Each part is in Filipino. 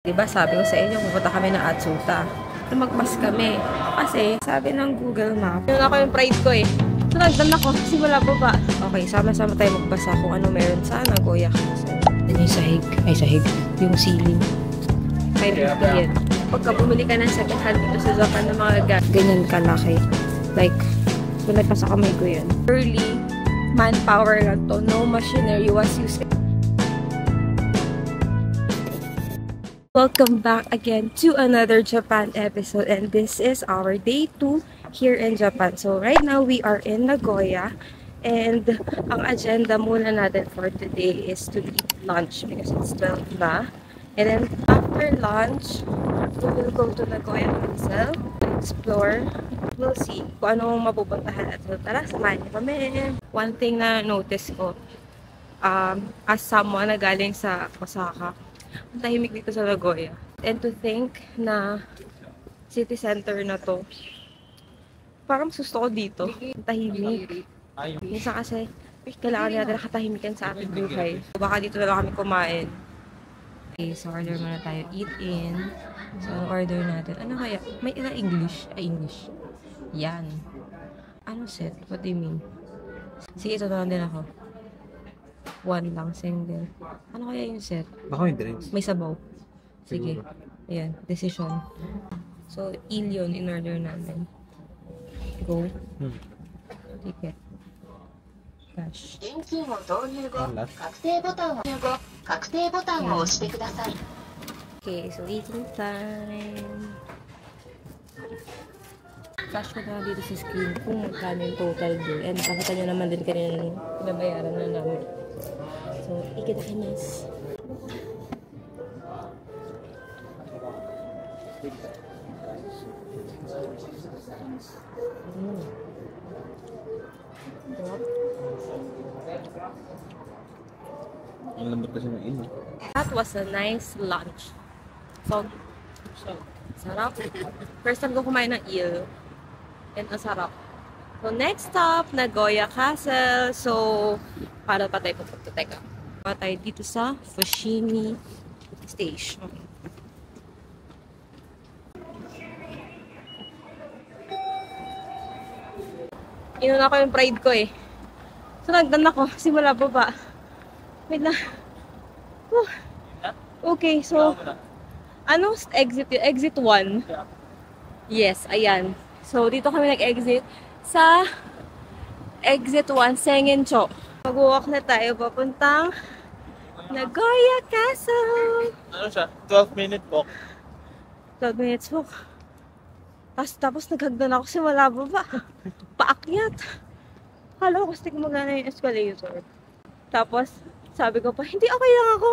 Diba sabi ko sa inyo, pupunta kami ng Atsuta. Magpas kami. Kasi sabi ng Google Map, yun ako yung pride ko eh. So nagdan ako, simula baba. Okay, sama-sama tayo magbasa kung ano meron sa Nagoya Castle. Yan yung sahig. Ay, sahig. Yung ceiling. 550 yan. Pagka bumili ka ng second hand dito sa Japan ng mga ganyan kalaki. Like, sunay pa sa kamay ko yan. Early manpower lang to. No machinery was used. Welcome back again to another Japan episode, and this is our day 2 here in Japan. So right now we are in Nagoya, and ang agenda muna natin for today is to eat lunch because it's 12 na. And then after lunch, we will go to Nagoya Castle, explore. We'll see kung anong mapupuntahan at so tara, samahan niyo kami. One thing na notice ko, as someone na galing sa Osaka, ang tahimik dito sa Nagoya. And to think na city center na to, parang gusto ko dito. Ang tahimik. Minsan kasi, kailangan natin nakatahimikan sa ating buhay. Baka dito na lang kami kumain. Okay, so order muna tayo. Eat in. So, order natin. Ano kaya? May ilang English? Ay, English. Yan. Ano set? What do you mean? Sige, ito na lang din ako. One lang, single. Ano kaya yung set? Baka may drinks. May sabaw. Sige. Ayan, decision. So, il yun in order namin. Go. Ticket. Cash. Okay, so eating time. Flash ko na dito sa screen kung magkano yung total bill. And nakita nyo naman din kanina nung pinabayaran na namin. So, ikitakimasu. Ang lambat kasi ng ino. That was a nice lunch. So, sarap. First time ko kumain ng eel. And ang sarap. So, next stop, Nagoya Castle. So, para pa tayo pupunta. Teka. Pa tayo dito sa Fushimi Station. Inuna ko yung pride ko eh. So, nagdan ako. Simula baba. Wait na. Okay, so, anong exit yun? Exit 1. Yes, ayan. So, dito kami nag-exit sa exit 1, Sengencho. Mag-walk na tayo papuntang Nagoya Castle. Ano siya? 12-minute walk. 12 minutes walk. Tapos naghagdan ako simula baba. Paakyat. Kala ko gusto ko magana yung escalator. Tapos, sabi ko pa, hindi okay lang ako.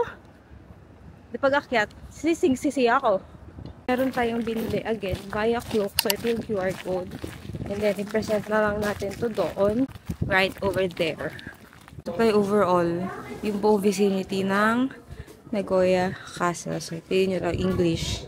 Di pag-akyat, sising-sisi ako. Meron tayong binili again via Klook. So, ito yung QR code. And then, i-present na lang natin to doon. Right over there. Ito pa yung overall. Yung buong vicinity ng Nagoya Castle. So, ito yun yung English.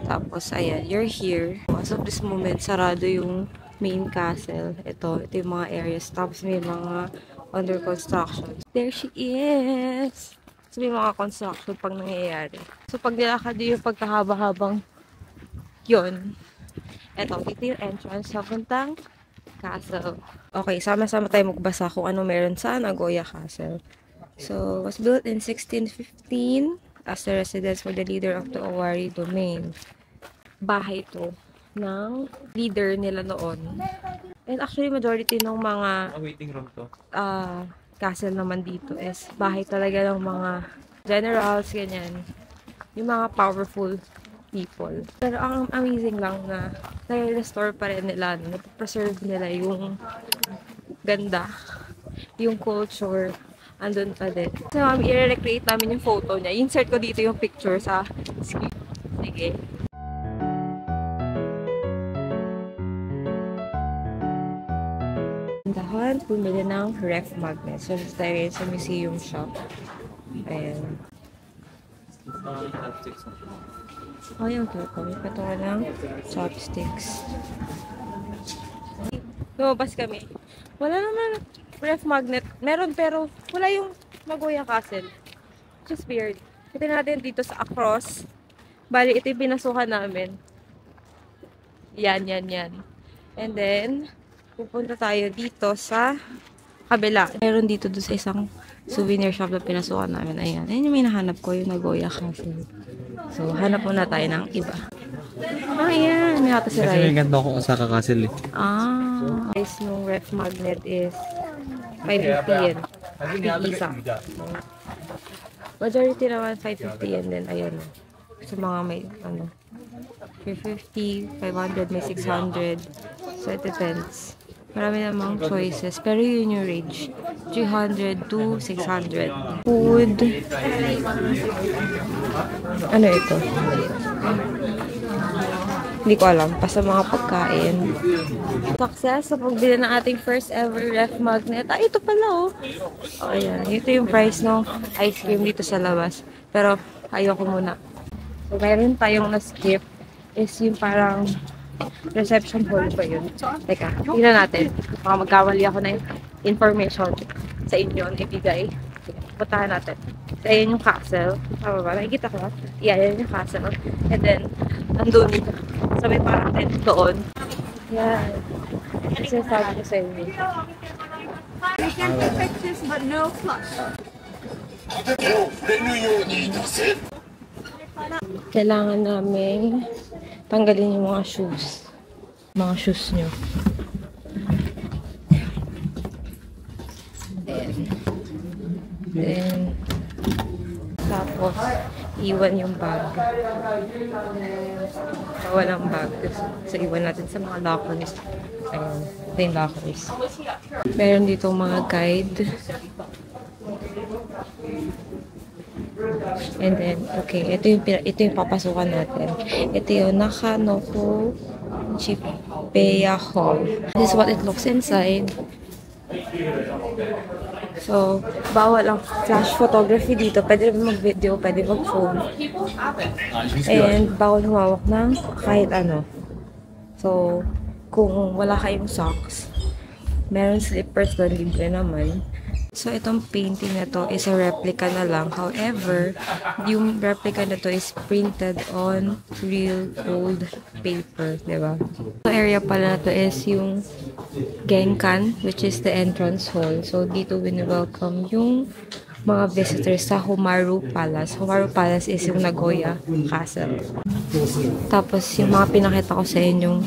Tapos, ayan, you're here. As of this moment, sarado yung main castle. Ito yung mga areas. Tapos, may mga under construction. There she is! So, may mga construction pang nangyayari. So, pag nilakad yung pagkahaba-habang yun. Ito yung entrance sa puntang castle. Okay, sama-sama tayo magbasa kung ano meron sa Nagoya Castle. So, was built in 1615 as the residence for the leader of the Owari domain. Bahay to ng leader nila noon. And actually, majority ng mga Waiting room to. castle naman dito is bahay talaga ng mga generals, ganyan. Yung mga powerful people. Pero ang amazing lang na nai-restore pa rin nila, napapreserve nila yung ganda, yung culture, andun pa din. So, i-recreate namin yung photo niya. Insert ko dito yung picture sa screen. Sige. Dahan, bumili ng ref magnet. So, dito tayo sa museum shop. Ayan. Oh, yung tuto. May patungan ng chopsticks. Lumabas kami. Wala naman ref magnet. Meron pero wala yung Nagoya Castle. Just weird. Kita natin dito sa across Bali, ito yung pinasukan namin. Yan. And then, pupunta tayo dito sa kabila. Meron dito doon sa isang souvenir shop na pinasukan namin. Ayan. Ayan yung may nahanap ko, yung Nagoya Castle. So, hanap muna tayo ng iba. Ayan. May hata si Kasi may Rai. ganda akong Osaka Castle eh. Guys, yung ref magnet is 550 yen. Isa. Majority naman 550 yen din. Ayan. Sa mga may, 350, 500, may 600. So, it depends. Marami namang choices. Pero yun yung range. 300 to 600. Food. Ano ito? Hindi ko alam. Basta mga pagkain. Success sa pagbili ng ating first ever ref magnet. Ito pala oh. Ayan. Ito yung price ng ice cream dito sa labas. Pero ayoko muna. So, mayroon tayong na-skip is yung parang reception hall pa yun. Teka, tingnan natin. Baka magkamali ako na yung information sa inyo na ibigay. Puntahan natin. So, ayan yung castle. Tama ba? Nakikita ko ba? Yeah, ayan yung castle. And then, nandun. So, may parang tent doon. Yan. Kasi sabi ko sa inyo. We can take pictures but no flash. Kailangan namin tanggalin yung mga shoes. Mga shoes nyo. Then, tapos, iwan yung bag. Walang bag. So, iwan natin sa mga lockers. Ayun. Ito yung lockers. Meron dito mga guide. And then, okay, ito yung papasukan natin. Ito yung Nakanoku Chipeya Hall. This is what it looks inside. So, bawal ang flash photography dito. Pwede rin mag-video, pwede mag-phone. And bawal humawak ng kahit ano. So, kung wala kayong socks, meron slippers doon, libre naman. So, itong painting na to is a replica na lang. However, yung replica na to is printed on real old paper, diba? So, area pala na to is yung Genkan, which is the entrance hall. So, dito wini-welcome yung mga visitors sa Homaru Palace. Homaru Palace is yung Nagoya Castle. Tapos, yung mga pinakita ko sa inyong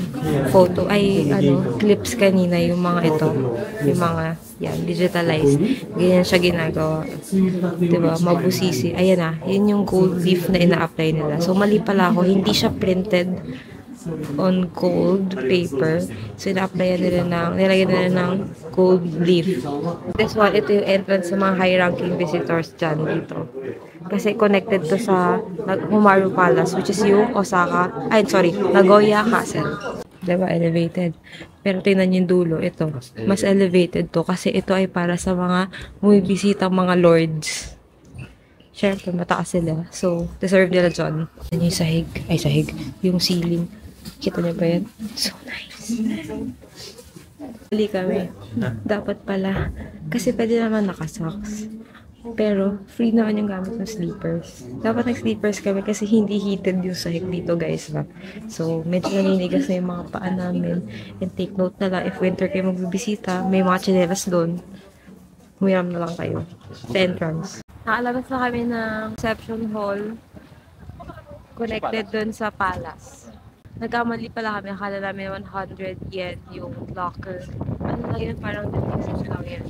photo, clips kanina, yung mga ito. Yung mga, yan, digitalized. Ganyan siya ginagawa. Diba? Mabusisi. Ayan na. Yun yung gold leaf na ina-apply nila. So, mali pala ako. Hindi siya printed on gold paper. So, ina-applyan nila nilagyan nila ng gold leaf. This one, ito yung entrance sa mga high-ranking visitors dyan dito. Kasi connected to sa Homaru Palace, which is yung Nagoya Castle. Diba? Elevated. Pero tingnan yung dulo, ito. Mas elevated to kasi ito ay para sa mga bumibisitang mga lords. Siyempre, mataas sila. So, deserve nila dyan. Yan yung sahig. Yung ceiling. Kita niyo ba yan? So nice. Hali kami. Dapat pala. Kasi pwede naman nakasocks. Pero, free naman yung gamit ng sleepers. Dapat nag-sleepers kami kasi hindi heated yung sahig dito, guys. Ba? So, medyo naninigas na yung mga paa namin. And take note na lang, if winter kayo magbibisita, may mga chinelas doon. Humiram na lang kayo. Sa entrance. Nakalabas na kami ng reception hall. Connected doon sa palace. Nagkamali pala kami. Akala namin 100 yen yung locker. Ano lang yun? Parang deposit lang yan.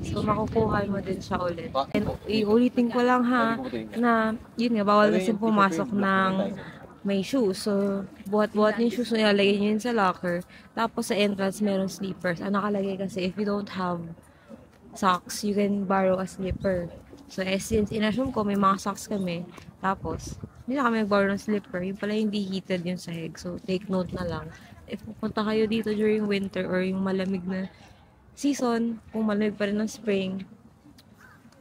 So, makukuha mo din siya ulit. And iulitin ko lang ha, na yun nga, bawal kasi pumasok ng may shoes. So, buhat-buhat yung shoes na ilalagay nyo yun sa locker. Tapos sa entrance, meron sleepers. Ang nakalagay kasi, if you don't have socks, you can borrow a slipper. So, since in-assume ko, may mga socks kami. Tapos, hindi na kami nag-borrow ng slipper. Yung pala hindi heated yung sahig. So, take note na lang. If pupunta kayo dito during winter or yung malamig na season, kung malamig pa rin ng spring,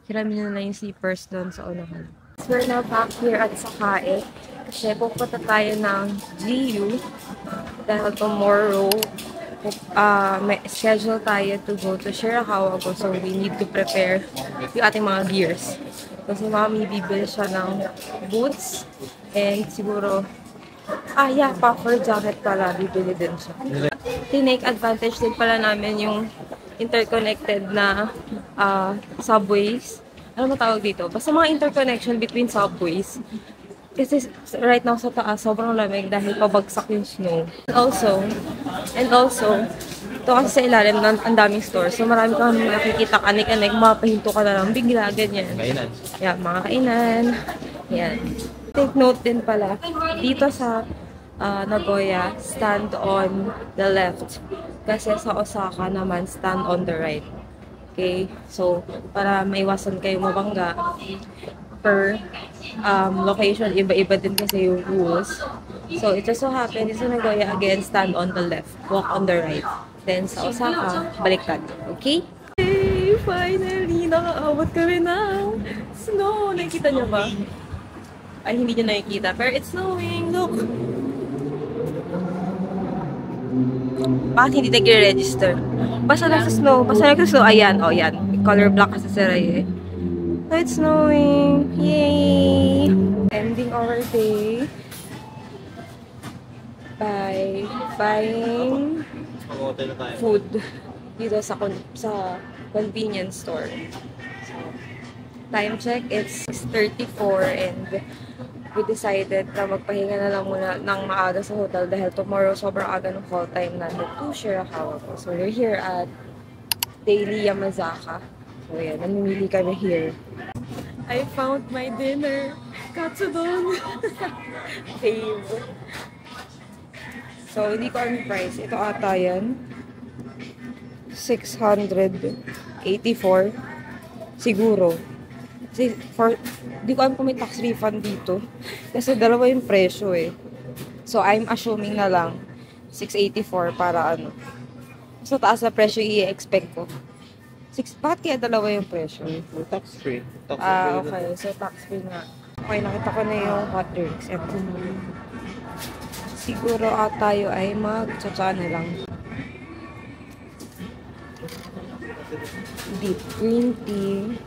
hiramin nyo na lang yung slippers doon sa unahan. So, we're now back here at Sakae. Kasi pupunta tayo ng GU. Dahil tomorrow, may schedule tayo to go to Shirakawa. So, we need to prepare yung ating mga gears. Kasi mami, bibili siya ng boots, And siguro, yeah, puffer jacket pala, bibili din siya. Tinake advantage din pala namin yung interconnected na subways. Ano mo tawag dito? Basta mga interconnection between subways. Kasi right now sa taas, sobrang lamig dahil pabagsak yung snow. And also, ito kasi sa ilalim ang daming stores. So marami kang nakikita kanik-kanik, mapahinto ka na lang, bigla, ganyan. Kainan. Yeah, mga kainan. Yan. Take note din pala, dito sa Nagoya, stand on the left. Kasi sa Osaka naman, stand on the right. Okay? So, para maiwasan kayo mabangga, per location, iba-iba din kasi yung rules. So, it just so happens, sa Nagoya, again, stand on the left, walk on the right. Then, sa Osaka, baliktad. Okay? Hey, finally, nakaabot kami ng snow. Nakikita niyo ba? Ay, hindi niyo nakikita. Pero it's snowing. Look! Bakit hindi nag-register? Basta lang sa snow. Basta lang sa snow. Ayan. O, yan. Color black kasi si Ray eh. So, it's snowing. Yay! Ending our day by buying food dito sa convenience store. So, time check, it's 6:34 and we decided na magpahinga na lang muna ng maaga sa hotel dahil tomorrow sobrang aga ng call time natin to Shirakawa. So, we're here at Daily Yamazaka. So, yan, namimili kami here. I found my dinner. Katsudon. Fave. So, hindi ko alam yung price. Ito ata yan. 684. Siguro. Kasi, hindi ko alam kung may tax refund dito. Kasi dalawa yung presyo eh. So, I'm assuming na lang 684 para ano. Sa taas na presyo i-expect ko. Bakit kaya dalawa yung presyo? Tax free. Okay. So, tax free nga. Okay, nakita ko na yung hot drinks. Ito. Siguro tayo ay mag-tsatsana lang. Deep green tea.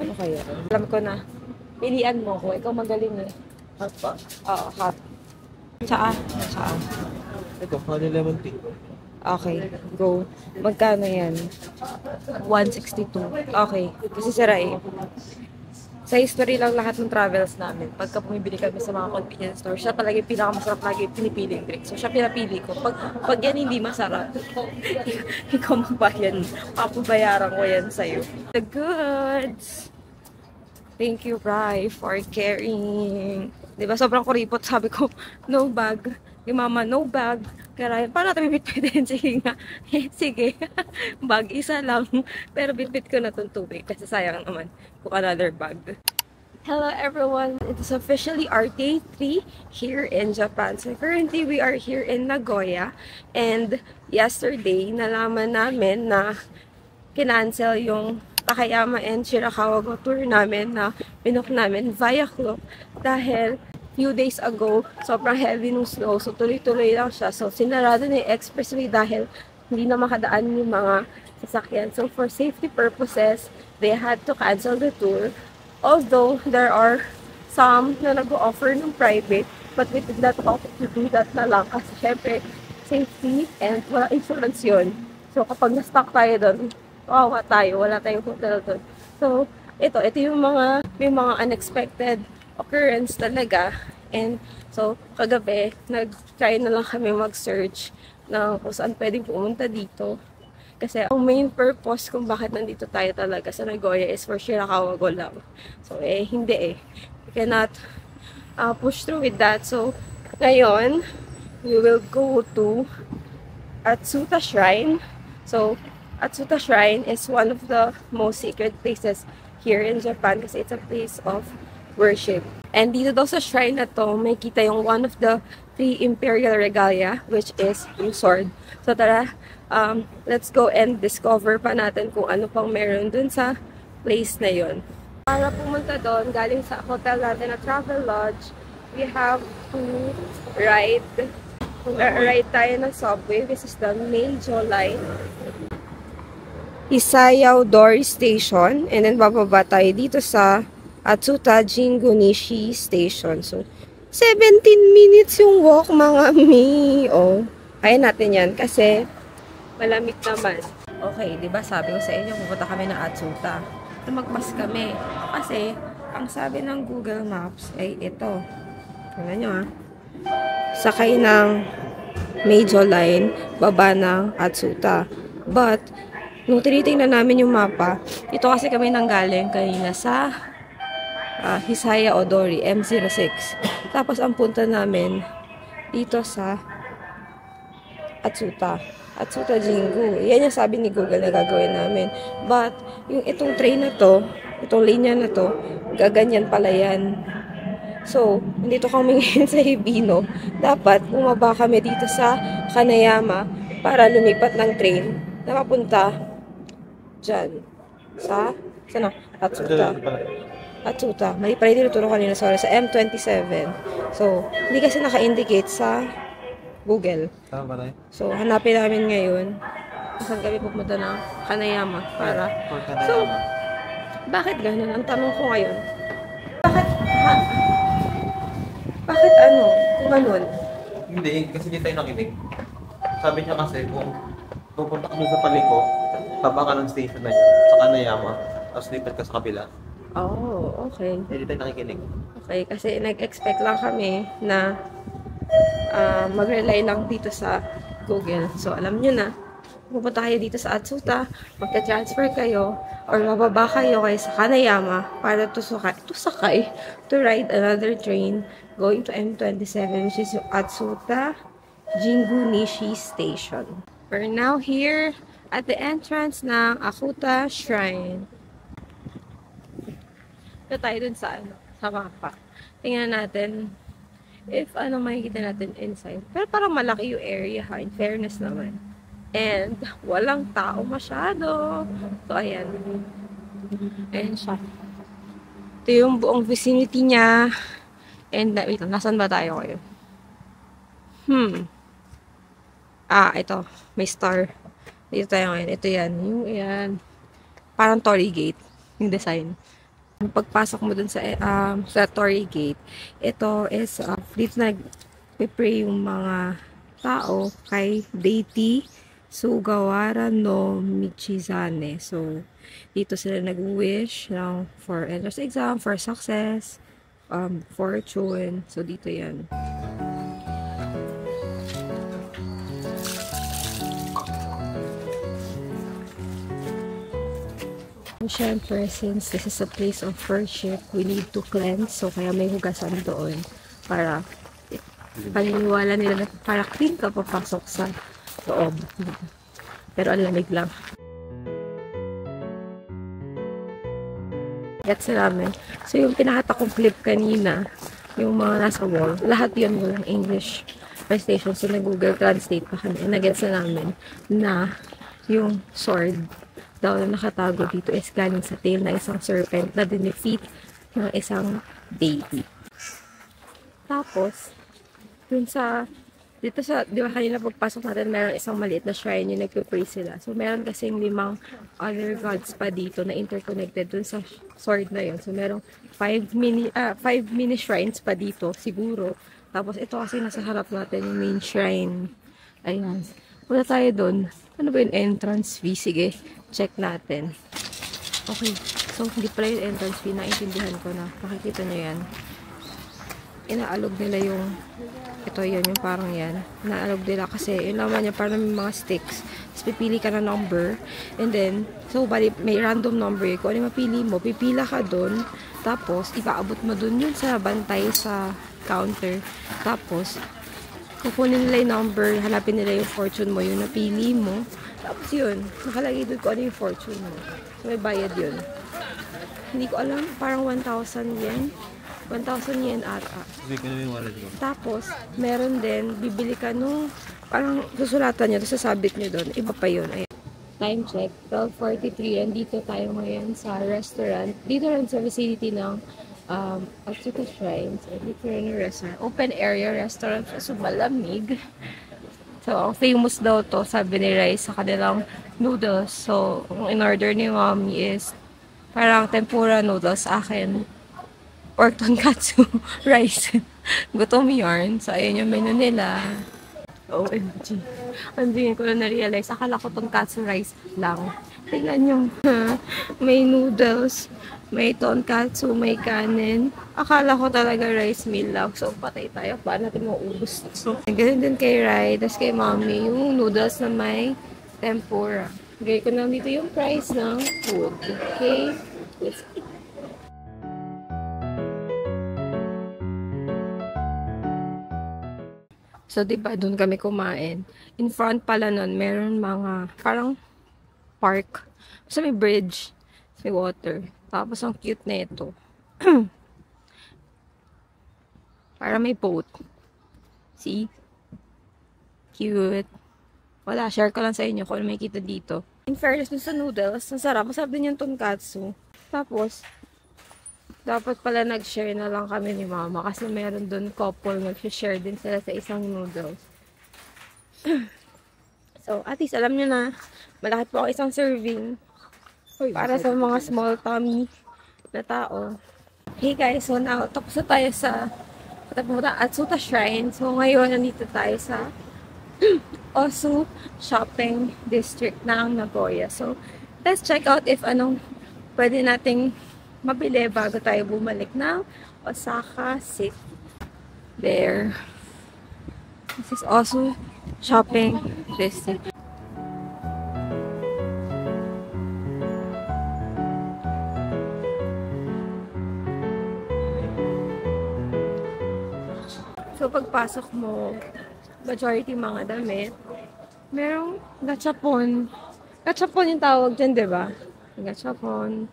Ano kaya? Alam ko na. Pilian mo ko. Ikaw magaling eh. Hot pa? Oo, hot. Tsaa. Tsaa. Ito, honey lemon tea. Okay, go. Magkano yan? 162. Okay. Kasi sira eh. Sa history lang lahat ng travels namin. Pagka pumibili kami sa mga convenience store, siya talaga yung pinakamasarap lagi pinipili yung drink. So, siya pinapili ko. Pag yan hindi masarap, ikaw magbayan. Papabayaran ko yan sa'yo. The goods! Thank you, Bri, for carrying. Diba, sobrang kuripot. Sabi ko, no bag. Yung mama, no bag. Kaya, paano natin bitbitin? Sige nga. Sige. Bag, isa lang. Pero bitbit ko na itong tubig. Kasi sayang naman kung another bag. Hello everyone! It is officially our day 3 here in Japan. So currently, we are here in Nagoya. And yesterday, nalaman namin na kinancel yung Takayama and Shirakawa tour namin na pinook namin via Klook. Dahil few days ago, sobrang heavy nung snow. So, tuloy-tuloy lang siya. So, sinarado na yung expressway dahil hindi na makadaan yung mga sasakyan. So, for safety purposes, they had to cancel the tour. Although, there are some na nag-offer ng private, but we did not opt to do that na lang. Kasi, syempre, safety and wala insurance yun. So, kapag na-stuck tayo doon, kawawa tayo. Wala tayong hotel doon. So, ito yung may mga unexpected occurrence talaga. And so, kagabi, nag-try na lang kami mag-search na kung saan pwedeng pumunta dito. Kasi ang main purpose kung bakit nandito tayo talaga sa Nagoya is for Shirakawa lang. So, hindi eh. We cannot push through with that. So, ngayon, we will go to Atsuta Shrine. So, Atsuta Shrine is one of the most sacred places here in Japan kasi it's a place of worship. And dito daw sa shrine na to, may kita yung one of the 3 imperial regalia, which is yung sword. So tara, let's go and discover pa natin kung ano pang meron dun sa place na yon. Para pumunta doon, galing sa hotel natin na Travel Lodge, we have to ride tayo ng subway. This is the Meijō line. Isayao Dori Station. And then, bababa tayo dito sa Atsuta Jingunishi Station. So, 17 minutes yung walk, mga mi. Oh, kaya natin yan kasi malamig naman. Okay, di ba sabi ko sa inyo, pupunta kami ng Atsuta. Lumagpas kami. Kasi, ang sabi ng Google Maps ay ito. Tingnan nyo sakay ng Meijō Line, baba ng Atsuta. But, nung tinitingnan namin yung mapa, ito kasi kami nanggaling kanina sa Hisaya Odori, M06. Tapos, ang punta namin dito sa Atsuta. Atsuta Jingu. Yan yung sabi ni Google na gagawin namin. But, yung itong train na to, itong linya na to, gaganyan pala yan. So, nandito kami ngayon sa Hibino. Dapat, bumaba kami dito sa Kanayama para lumipat ng train na mapunta dyan. Sana? Atsuta. Atsuta. Mali pala yung tinuturo kanina, sorry. Sa M27. So, hindi kasi naka-indicate sa Google. Tama ba tayo? So, hanapin namin ngayon. Saan kami pupunta ng Kanayama para... So, bakit ganun? Ang tanong ko ngayon. Bakit ano? Kung ganun? Hindi, kasi hindi tayo nakinig. Sabi niya kasi kung pupunta ka sa Paliko, baba ka ng station na yun, sa Kanayama, tapos lipat ka sa kabila. Oh, okay. Hindi tayo nakikinig. Okay, kasi nag-expect lang kami na mag-rely lang dito sa Google. So, alam nyo na, pupunta kayo dito sa Atsuta, magka-transfer kayo, or mababa kayo kayo sa Kanayama para to ride another train going to M27, which is yung Atsuta Jingunishi Station. We're now here at the entrance ng Akuta Shrine. Ito tayo dun sa mapa. Tingnan natin if makikita natin inside. Pero parang malaki yung area in fairness naman. And walang tao masyado. So, ayan. Ayan siya. Ito yung buong vicinity niya. And, wait lang, nasan ba tayo kayo? Ito. May star. Dito tayo ngayon. Ito yan. Yung, ayan. Parang Torii Gate. Yung design. Pagpasok mo dun sa Torii Gate, ito is dito nag-pray yung mga tao kay deity Sugawara no Michizane. So, dito sila nag-wish for entrance exam, for success, fortune. So, dito yan. Siyempre, since this is a place of worship, we need to cleanse. So, kaya may hugasan doon para paniniwala nila na para clean ka papasok sa loob. Pero ang lamig lang. Gets namin. So, yung pinakata kong clip kanina, yung mga nasa wall, lahat yun walang English translation. So, nag-Google Translate pa kami. Nagets na namin na yung sword daw na nakatago dito is galing sa tail na isang serpent na dinefeat ng isang deity. Tapos, dito sa, di ba kanina pagpasok natin, meron isang maliit na shrine yung nagpipray sila. So, meron kasing 5 other gods pa dito na interconnected dun sa sword na yun. So, merong 5 mini shrines pa dito, siguro. Tapos, ito kasi nasa harap natin yung main shrine. Ayan. Punta tayo dun. Ano ba yung entrance fee? Sige, check natin. Okay. So, hindi pala yung entrance fee. Naintindihan ko na. Makikita nyo yan. Inaalog nila yung ito yun, yung parang yan. Inaalog nila kasi yun naman yung parang may mga sticks. Tapos pipili ka na number. And then, so bali, may random number. Kung ano yung mapili mo, pipila ka dun. Tapos, ipaabot mo dun yun sa bantay sa counter. Tapos, kukunin nila yung number, hanapin nila yung fortune mo, yung napili mo. Tapos yun, nakalagay doon kung ano yung fortune mo. So, may bayad yun. Hindi ko alam, parang 1,000 yen. 1,000 yen ata. Tapos, meron din, bibili ka nung, parang susulatan nyo, tapos sasabit nyo doon. Iba pa yun. Ayan. Time check, 12:43. And dito tayo ngayon sa restaurant. Dito rin sa vicinity ng Atsuta Shrine. So, dito rin yung restaurant. Open area restaurant. So, malamig. So, ang famous daw to, sabi ni Rai, sa kanilang noodles. So, ang in-order ni mommy is parang tempura noodles sa akin. Pork tonkatsu rice. Gutom yarn. So, ayun yung menu nila. OMG. Hindi ko na na-realize. Akala ko tonkatsu rice lang. Tingnan yung may noodles, may tonkatsu, may kanin. Akala ko talaga rice meal lang. So, patay tayo. Paano natin maubos? So, ganun din kay Rai. Tapos kay mommy, yung noodles na may tempura. Gaya ko lang dito yung price ng food. Okay? Let's eat. So, diba, doon kami kumain. In front pala nun, meron mga, parang park. So, may bridge. May water. Tapos, ang cute na ito. Para may boat. See? Cute. Wala, share ko lang sa inyo kung ano may kita dito. In fairness dun sa noodles, ang sarap. Masarap din yung tonkatsu. Tapos, dapat pala nag-share na lang kami ni mama kasi meron dun couple, nag-share din sila sa isang noodles. So, at least alam nyo na, malaki po ako isang serving para sa mga small tummy na tao. Hey guys, so now, tapos na tayo sa Atsuta Shrine. So, ngayon, nandito tayo sa Osu Shopping District ng Nagoya. So, let's check out if anong pwede nating mabili bago tayo bumalik ng Osaka City. There. This is Osu Shopping District. So, pagpasok mo, majority mga damit, merong gachapon. Gachapon yung tawag dyan, diba? Gachapon.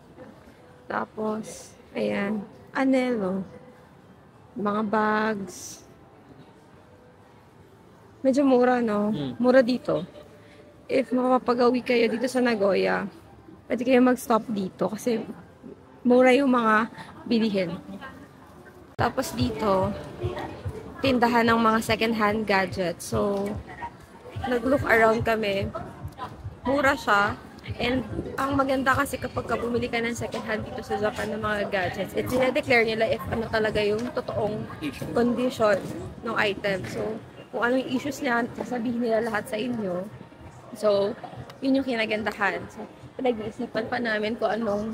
Tapos, ayan, anelo. Mga bags. Medyo mura, no? Mura dito. If mapapagawi kayo dito sa Nagoya, pwede kayo mag-stop dito kasi mura yung mga bilihin. Tapos dito, tindahan ng mga second-hand gadgets. So, nag-look around kami. Mura siya. And ang maganda kasi kapag bumili ka ng second-hand dito sa Japan ng mga gadgets, dinedeclare nila if ano talaga yung totoong condition ng item. So, kung ano yung issues niya, sasabihin nila lahat sa inyo. So, yun yung kinagandahan. So, pinag-iisipan pa namin kung anong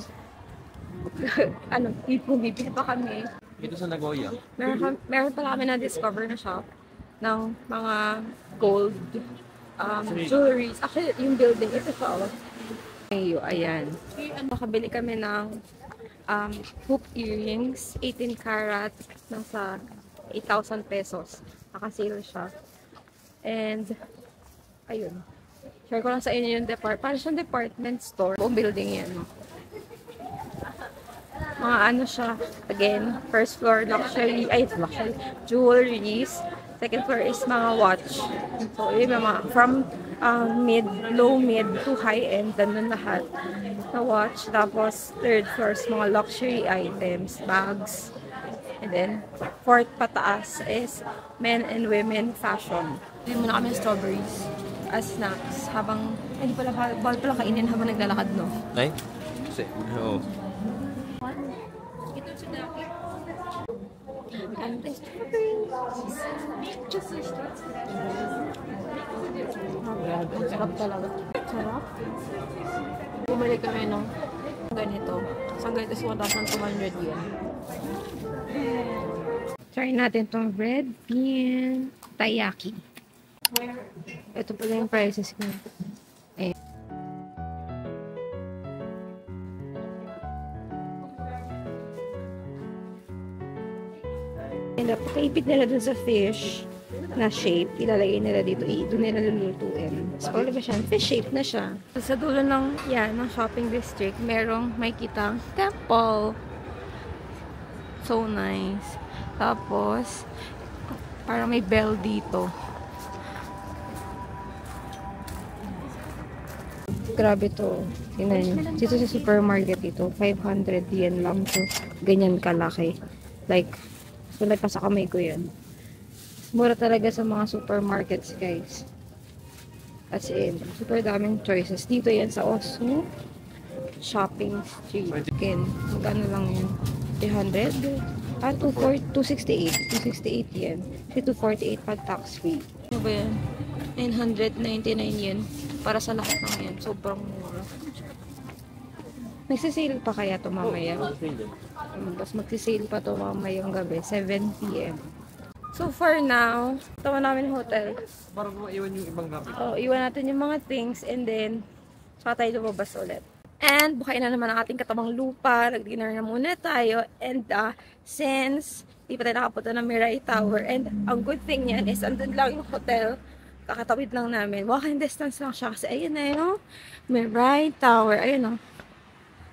bibili pa kami. Dito sa Nagoya. Meron pala kami na-discover na shop ng mga gold jewelries. Actually, yung building, ito siya. Ayan. Nakabili kami ng hoop earrings, 18 karat, nasa 8,000 pesos. Naka-sale siya. And, ayun. Share ko lang sa inyo yung parang siyang department store. Buong building yan. Mga ano siya, again, first floor luxury, jewelries. Second floor is mga watch. So, yun mga from low, mid to high end, ganun lahat na watch. Tapos, third floor is mga luxury items, bags. And then, fourth pataas is men and women fashion. Bili muna kami ng strawberries as snacks habang, hindi pala, bawal pala kainin habang naglalakad, no? Ay? Kasi, oo. And the strawberries. Ang sarap talaga. Sarap. Bumili kami ng ganito. Isang ganito is 1,200 yen. Try natin itong red bean taiyaki. Ito pala yung prices ko. Ayan. Pagkaipit nila dun sa fish na shape, ilalagay nila dito, doon nila lulutuin. So, pag ba siya, fish shape na siya. Sa dulo ng shopping district, merong may kitang temple. So nice. Tapos, parang may bell dito. Grabe to. Tingnan nyo. Dito sa supermarket ito, 500 yen lang to. Ganyan kalaki. Like, tulad pa sa kamay ko yan. Mura talaga sa mga supermarkets, guys. As in, super daming choices. Dito yan sa Osu Shopping Street. Again, magkano lang yun? 300? 268. 268 yan. Kasi 248 pag tax-free. Ano ba yan? 999 yen. Para sa lahat ng yan. Sobrang mura. Nagsisale pa kaya to mamaya? Tapos magsisale pa to mamayang gabi. 7 p.m. So for now, tawa namin yung hotel. Para maiwan yung ibang gamit. Oh, iwan natin yung mga things and then saka tayo lumabas ulit. And bukain na naman ang ating katabang lupa. Nag-dinner na muna tayo. And since di pa tayo nakapunta ng Mirai Tower, and ang good thing yan is andun lang yung hotel. Kakatawid lang namin. Walking distance lang siya kasi ayun na yung Mirai Tower. Ayun o.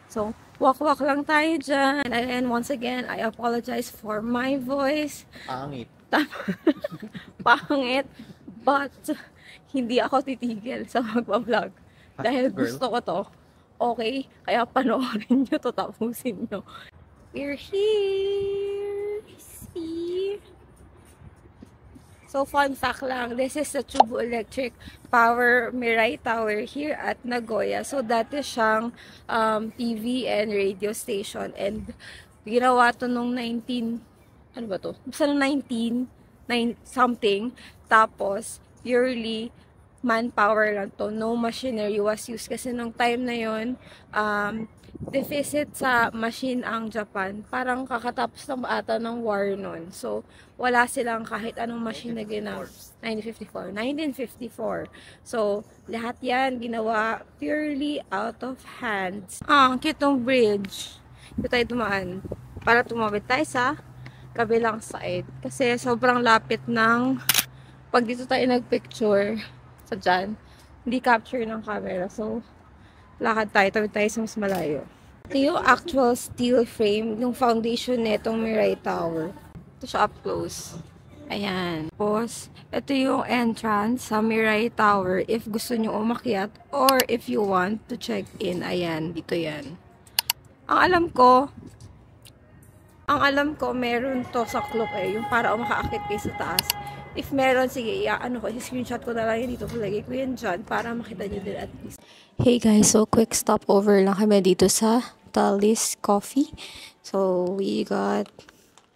So, walk-walk lang tayo dyan. And once again, I apologize for my voice. Pangit. Pangit, but hindi ako titigil sa magpa-vlog. Dahil gusto ko to. Okay? Kaya panoorin nyo to, tapusin nyo. We're here! See? So, fun fact lang, this is the Chubu Electric Power Mirai Tower here at Nagoya. So, dati siyang TV and radio station. And, ginawa to nung 19... Ano ba to? Basta nung 19something. Tapos, purely manpower lang to. No machinery was used. Kasi nung time na yun, deficit sa machine ang Japan. Parang kakatapos ng ata ng war nun. So, wala silang kahit anong machine na ginamit. 1954. So, lahat yan ginawa purely out of hands. Ang cute ng bridge. Dito tayo dumaan. Para tumawid tayo sa kabilang side. Kasi sobrang lapit ng pag dito tayo nagpicture sa dyan, hindi capture ng camera. So, lakad tayo. Tawid tayo sa mas malayo. Ito yung actual steel frame, yung foundation netong Mirai Tower. Ito siya up close. Ayan. Tapos, ito yung entrance sa Mirai Tower if gusto nyo umakyat or if you want to check in. Ayan, dito yan. Ang alam ko, meron to sa club yung para makaakit kayo sa taas. If meron, sige, screenshot ko na lang yun dito. Palagay ko yun dyan para makita nyo din at least. Hey guys, so quick stopover lang kami dito sa Talis Coffee. So, we got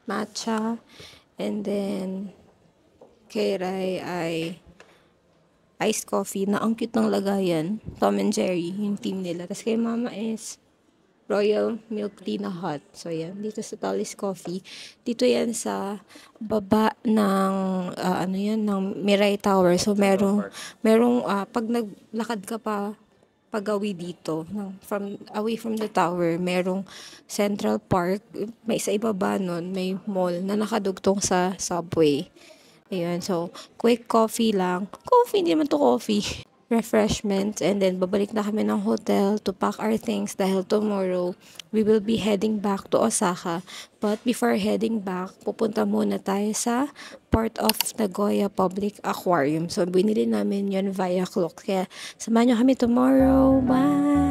matcha and then kay Rai ay iced coffee na ang cute ng lagayan. Tom and Jerry, yung team nila. Tapos kay mama is Royal Milk Tea na hot. So, yan. Dito sa Talis Coffee. Dito yan sa baba ng, ng Mirai Tower. So, merong pag naglakad ka pa, pagawi dito, away from the tower, merong Central Park. May sa ibaba nun, may mall na nakadugtong sa subway. Ayun. So, quick coffee lang. Coffee, hindi naman to coffee. Refreshments, and then babalik na kami ng hotel to pack our things dahil tomorrow we will be heading back to Osaka. But before heading back, pupunta muna tayo sa Port of Nagoya Public Aquarium. So binili namin yun via Klook. Kaya samahan nyo kami tomorrow. Bye!